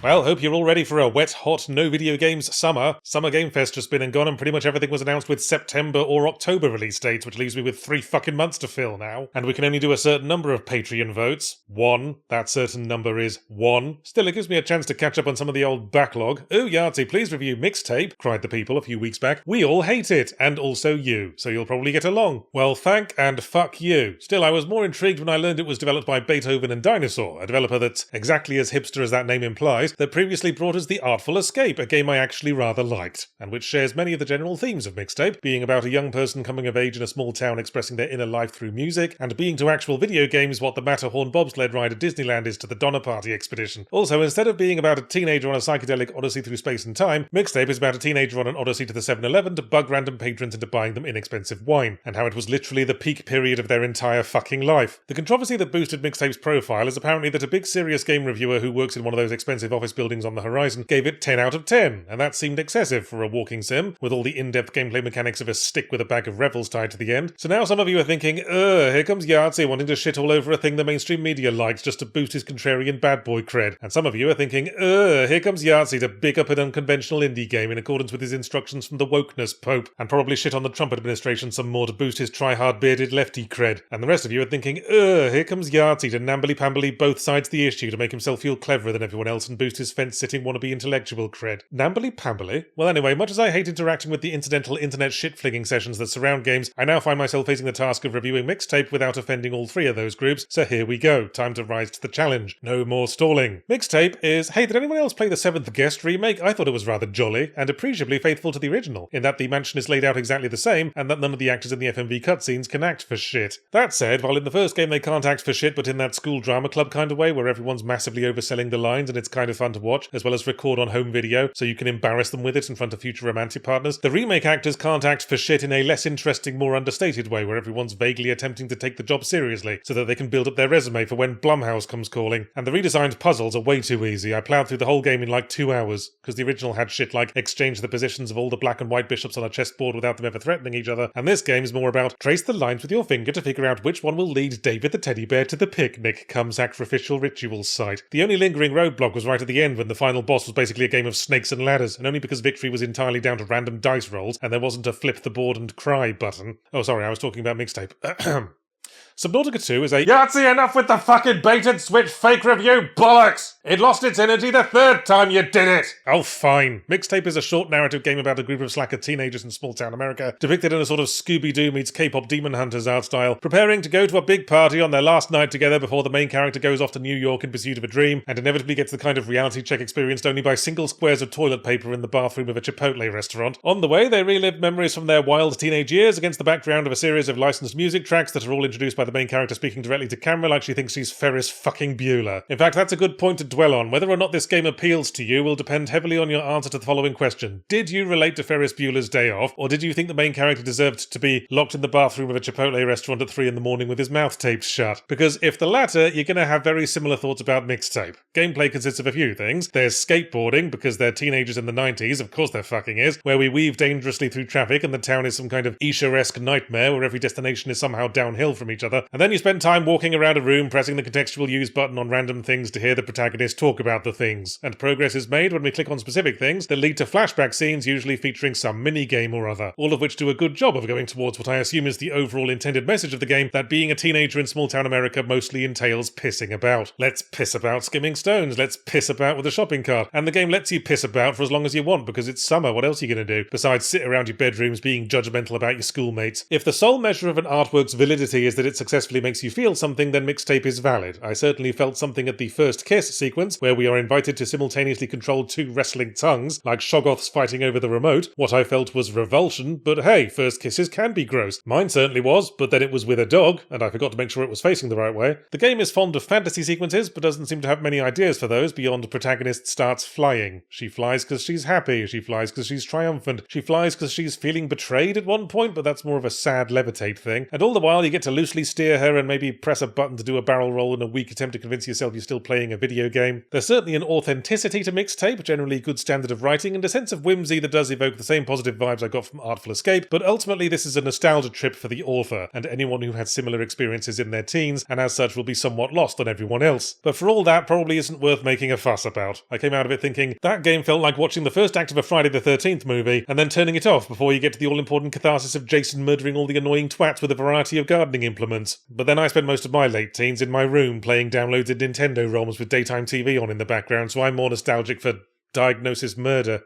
Well, hope you're all ready for a wet, hot, no video games summer. Summer Game Fest just been and gone, and pretty much everything was announced with September or October release dates, which leaves me with 3 fucking months to fill now. And we can only do a certain number of Patreon votes. 1. That certain number is 1. Still, it gives me a chance to catch up on some of the old backlog. Oh, Yahtzee, please review Mixtape, cried the people a few weeks back. We all hate it, and also you, so you'll probably get along. Well, thank and fuck you. Still, I was more intrigued when I learned it was developed by Beethoven and Dinosaur, a developer that's exactly as hipster as that name implies, that previously brought us The Artful Escape, a game I actually rather liked, and which shares many of the general themes of Mixtape, being about a young person coming of age in a small town expressing their inner life through music, and being to actual video games what the Matterhorn bobsled ride at Disneyland is to the Donner Party expedition. Also, instead of being about a teenager on a psychedelic odyssey through space and time, Mixtape is about a teenager on an odyssey to the 7-Eleven to bug random patrons into buying them inexpensive wine, and how it was literally the peak period of their entire fucking life. The controversy that boosted Mixtape's profile is apparently that a big serious game reviewer who works in one of those expensive office buildings on the horizon gave it 10 out of 10, and that seemed excessive for a walking sim, with all the in-depth gameplay mechanics of a stick with a bag of revels tied to the end. So now some of you are thinking, here comes Yahtzee wanting to shit all over a thing the mainstream media likes just to boost his contrarian bad boy cred. And some of you are thinking, here comes Yahtzee to big up an unconventional indie game in accordance with his instructions from the wokeness pope, and probably shit on the Trump administration some more to boost his try-hard bearded lefty cred. And the rest of you are thinking, here comes Yahtzee to nambly-pambly both sides of the issue to make himself feel cleverer than everyone else and boost his fence-sitting wannabe intellectual cred. Nambly-pambly? Well anyway, much as I hate interacting with the incidental internet shit-flinging sessions that surround games, I now find myself facing the task of reviewing Mixtape without offending all 3 of those groups, so here we go, time to rise to the challenge. No more stalling. Mixtape is, hey, did anyone else play the 7th Guest remake? I thought it was rather jolly, and appreciably faithful to the original, in that the mansion is laid out exactly the same, and that none of the actors in the FMV cutscenes can act for shit. That said, while in the first game they can't act for shit but in that school drama club kind of way, where everyone's massively overselling the lines and it's kind of fun to watch, as well as record on home video, so you can embarrass them with it in front of future romantic partners, the remake actors can't act for shit in a less interesting, more understated way, where everyone's vaguely attempting to take the job seriously, so that they can build up their resume for when Blumhouse comes calling. And the redesigned puzzles are way too easy. I ploughed through the whole game in like 2 hours, because the original had shit like exchange the positions of all the black and white bishops on a chessboard without them ever threatening each other, and this game is more about trace the lines with your finger to figure out which one will lead David the teddy bear to the picnic come sacrificial rituals site. The only lingering roadblock was right at the end when the final boss was basically a game of snakes and ladders, and only because victory was entirely down to random dice rolls and there wasn't a flip the board and cry button. Oh sorry, I was talking about Mixtape. Subnautica 2 is a Yahtzee, enough with the fucking baited switch fake review bollocks! It lost its energy the 3rd time you did it! Oh fine. Mixtape is a short narrative game about a group of slacker teenagers in small-town America, depicted in a sort of Scooby-Doo meets K-pop Demon Hunters art style, preparing to go to a big party on their last night together before the main character goes off to New York in pursuit of a dream, and inevitably gets the kind of reality check experienced only by single squares of toilet paper in the bathroom of a Chipotle restaurant. On the way, they relive memories from their wild teenage years against the background of a series of licensed music tracks that are all introduced by the main character speaking directly to camera like she thinks she's Ferris fucking Bueller. In fact, that's a good point to dwell on. Whether or not this game appeals to you will depend heavily on your answer to the following question. Did you relate to Ferris Bueller's Day Off, or did you think the main character deserved to be locked in the bathroom of a Chipotle restaurant at 3 a.m. with his mouth taped shut? Because if the latter, you're going to have very similar thoughts about Mixtape. Gameplay consists of a few things. There's skateboarding, because they're teenagers in the 90s, of course there fucking is, where we weave dangerously through traffic and the town is some kind of Isha-esque nightmare where every destination is somehow downhill from each other, and then you spend time walking around a room pressing the contextual use button on random things to hear the protagonist talk about the things, and progress is made when we click on specific things that lead to flashback scenes usually featuring some mini-game or other, all of which do a good job of going towards what I assume is the overall intended message of the game, that being a teenager in small-town America mostly entails pissing about. Let's piss about skimming stones, let's piss about with a shopping cart, and the game lets you piss about for as long as you want because it's summer, what else are you going to do besides sit around your bedrooms being judgmental about your schoolmates? If the sole measure of an artwork's validity is that it successfully makes you feel something, then Mixtape is valid. I certainly felt something at the first kiss sequence, where we are invited to simultaneously control 2 wrestling tongues, like Shoggoths fighting over the remote. What I felt was revulsion, but hey, first kisses can be gross. Mine certainly was, but then it was with a dog, and I forgot to make sure it was facing the right way. The game is fond of fantasy sequences, but doesn't seem to have many ideas for those beyond protagonist starts flying. She flies because she's happy, she flies because she's triumphant, she flies because she's feeling betrayed at one point, but that's more of a sad levitate thing, and all the while you get to loosely steer her and maybe press a button to do a barrel roll in a weak attempt to convince yourself you're still playing a video game. There's certainly an authenticity to Mixtape, generally good standard of writing, and a sense of whimsy that does evoke the same positive vibes I got from Artful Escape, but ultimately this is a nostalgia trip for the author, and anyone who had similar experiences in their teens, and as such will be somewhat lost on everyone else. But for all that, probably isn't worth making a fuss about. I came out of it thinking, that game felt like watching the first act of a Friday the 13th movie, and then turning it off before you get to the all-important catharsis of Jason murdering all the annoying twats with a variety of gardening implements. But then I spent most of my late teens in my room playing downloaded Nintendo ROMs with daytime TV on in the background, so I'm more nostalgic for Diagnosis Murder.